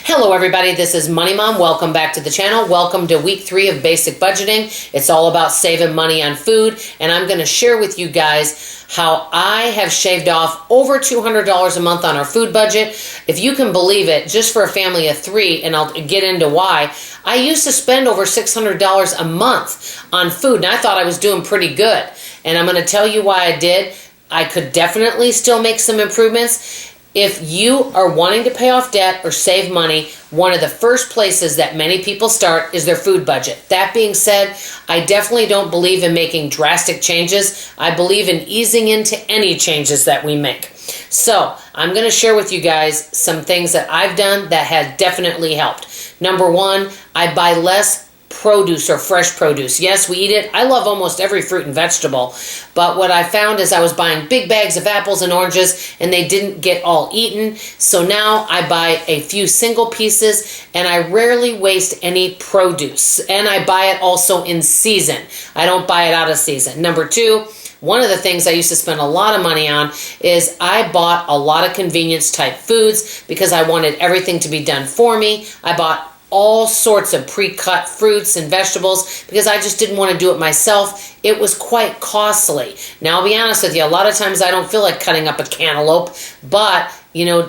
Hello everybody, this is Money Mom. Welcome back to the channel. Welcome to week 3 of basic budgeting. It's all about saving money on food, and I'm going to share with you guys how I have shaved off over $200 a month on our food budget. If you can believe it, just for a family of 3, and I'll get into why, I used to spend over $600 a month on food, and I thought I was doing pretty good. And I'm going to tell you why I did. I could definitely still make some improvements. If you are wanting to pay off debt or save money, one of the first places that many people start is their food budget. That being said, I definitely don't believe in making drastic changes. I believe in easing into any changes that we make. So I'm going to share with you guys some things that I've done that have definitely helped. Number 1, I buy less produce or fresh produce. Yes, we eat it. I love almost every fruit and vegetable, but what I found is I was buying big bags of apples and oranges and they didn't get all eaten. So now I buy a few single pieces and I rarely waste any produce, and I buy it also in season. I don't buy it out of season. Number 2, one of the things I used to spend a lot of money on is I bought a lot of convenience type foods because I wanted everything to be done for me. I bought all sorts of pre-cut fruits and vegetables because I just didn't want to do it myself. It was quite costly. Now, I'll be honest with you, a lot of times I don't feel like cutting up a cantaloupe, but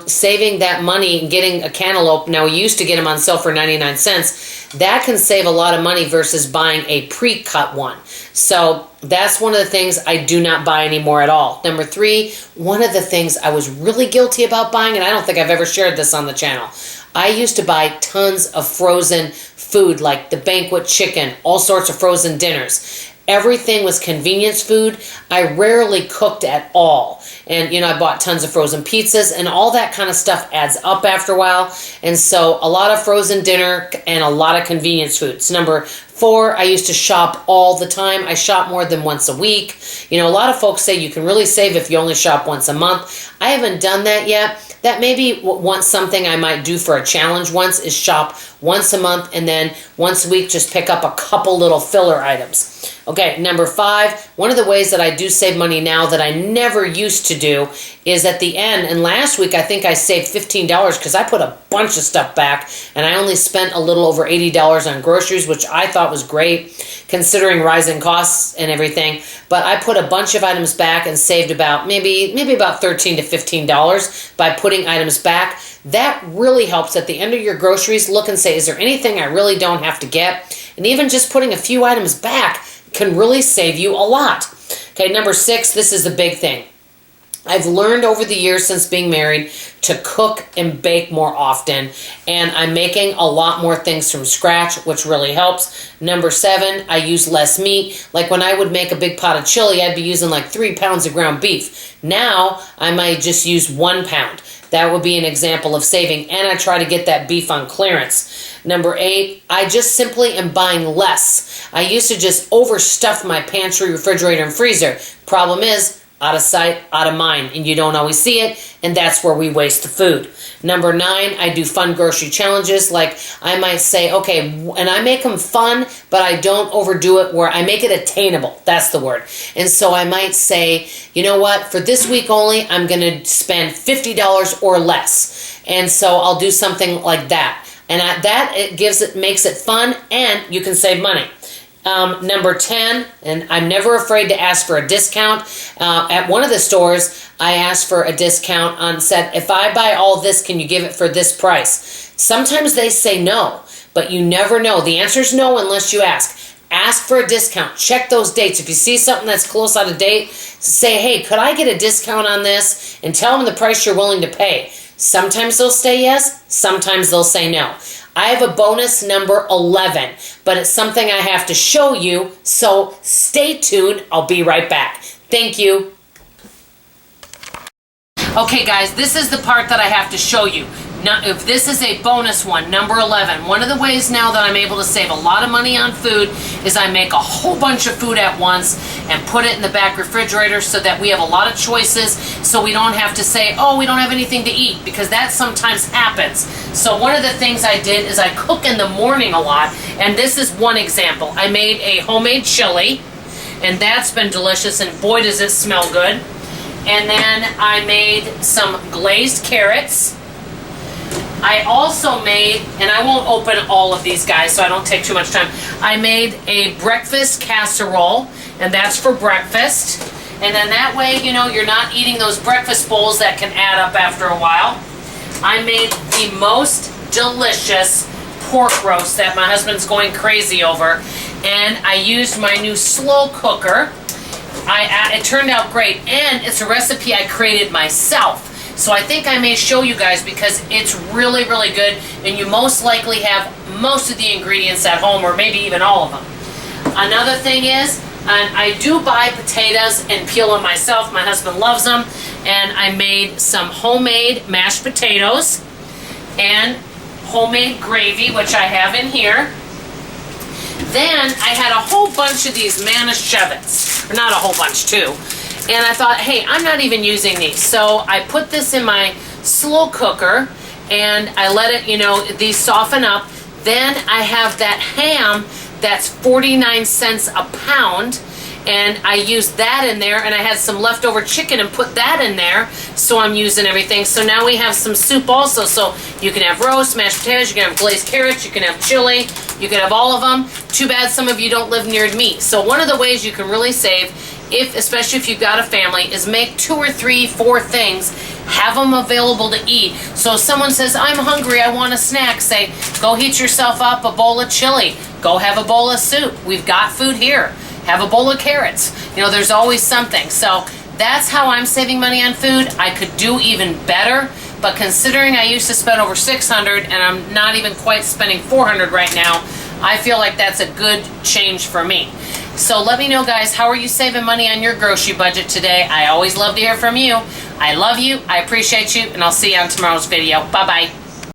saving that money and getting a cantaloupe, now we used to get them on sale for 99 cents, that can save a lot of money versus buying a pre-cut one. So that's one of the things I do not buy anymore at all. Number 3, one of the things I was really guilty about buying, and I don't think I've ever shared this on the channel, I used to buy tons of frozen food like the banquet chicken, all sorts of frozen dinners. Everything was convenience food. I rarely cooked at all. And, I bought tons of frozen pizzas, and all that kind of stuff adds up after a while. And so a lot of frozen dinner and a lot of convenience foods. Number 4, I used to shop all the time. I shop more than once a week. A lot of folks say you can really save if you only shop once a month. I haven't done that yet. That maybe once something I might do for a challenge once is shop once a month, and then once a week just pick up a couple little filler items. Okay, number 5, one of the ways that I do save money now that I never used to do is at the end, and last week I think I saved $15 because I put a bunch of stuff back and I only spent a little over $80 on groceries, which I thought was great considering rising costs and everything. But I put a bunch of items back and saved about maybe about $13 to $15 by putting items back. That really helps at the end of your groceries. Look and say, is there anything I really don't have to get? And even just putting a few items back can really save you a lot. Okay, number 6, this is the big thing. I've learned over the years since being married to cook and bake more often, and I'm making a lot more things from scratch, which really helps. Number 7, I use less meat. Like when I would make a big pot of chili, I'd be using like 3 pounds of ground beef. Now, I might just use 1 pound. That would be an example of saving, and I try to get that beef on clearance. Number 8, I just simply am buying less. I used to just overstuff my pantry, refrigerator, and freezer. Problem is, out of sight, out of mind, and you don't always see it, and that's where we waste the food. Number 9, I do fun grocery challenges. Like I might say, okay, and I make them fun, but I don't overdo it where I make it attainable. That's the word. And so I might say, you know what, for this week only, I'm going to spend $50 or less. And so I'll do something like that. And it makes it fun, and you can save money. Number 10, and I'm never afraid to ask for a discount. At one of the stores, I asked for a discount and said, if I buy all this, can you give it for this price? Sometimes they say no, but you never know. The answer is no unless you ask. Ask for a discount. Check those dates. If you see something that's close out of date, say, hey, could I get a discount on this? And tell them the price you're willing to pay. Sometimes they'll say yes, sometimes they'll say no. I have a bonus number 11, but it's something I have to show you, so stay tuned. I'll be right back. Thank you. Okay, guys, this is the part that I have to show you. Now, if this is a bonus one, number 11, one of the ways now that I'm able to save a lot of money on food is I make a whole bunch of food at once and put it in the back refrigerator so that we have a lot of choices, so we don't have to say, oh, we don't have anything to eat, because that sometimes happens. So one of the things I did is I cook in the morning a lot, and this is one example. I made a homemade chili, and that's been delicious, and boy does it smell good. And then I made some glazed carrots. I also made, and I won't open all of these guys so I don't take too much time. I made a breakfast casserole, and that's for breakfast. And then that way, you know, you're not eating those breakfast bowls that can add up after a while. I made the most delicious pork roast that my husband's going crazy over. And I used my new slow cooker. It turned out great, and it's a recipe I created myself. So I think I may show you guys because it's really, really good, and you most likely have most of the ingredients at home, or maybe even all of them. Another thing is, and I do buy potatoes and peel them myself. My husband loves them. And I made some homemade mashed potatoes and homemade gravy, which I have in here. Then I had a whole bunch of these Manischewitz, or not a whole bunch, too. And I thought, hey, I'm not even using these. So I put this in my slow cooker and I let it, you know, these soften up. Then I have that ham that's 49 cents a pound, and I used that in there, and I had some leftover chicken and put that in there, so I'm using everything. So now we have some soup also, so you can have roast, mashed potatoes, you can have glazed carrots, you can have chili, you can have all of them. Too bad some of you don't live near meat. So one of the ways you can really save, especially if you've got a family, is make 2 or 3, 4 things, have them available to eat. So if someone says, I'm hungry, I want a snack, say, go heat yourself up a bowl of chili, go have a bowl of soup, we've got food here, have a bowl of carrots. You know, there's always something. So that's how I'm saving money on food. I could do even better, but considering I used to spend over $600 and I'm not even quite spending $400 right now, I feel like that's a good change for me. So let me know, guys, how are you saving money on your grocery budget today? I always love to hear from you. I love you, I appreciate you, and I'll see you on tomorrow's video. Bye-bye.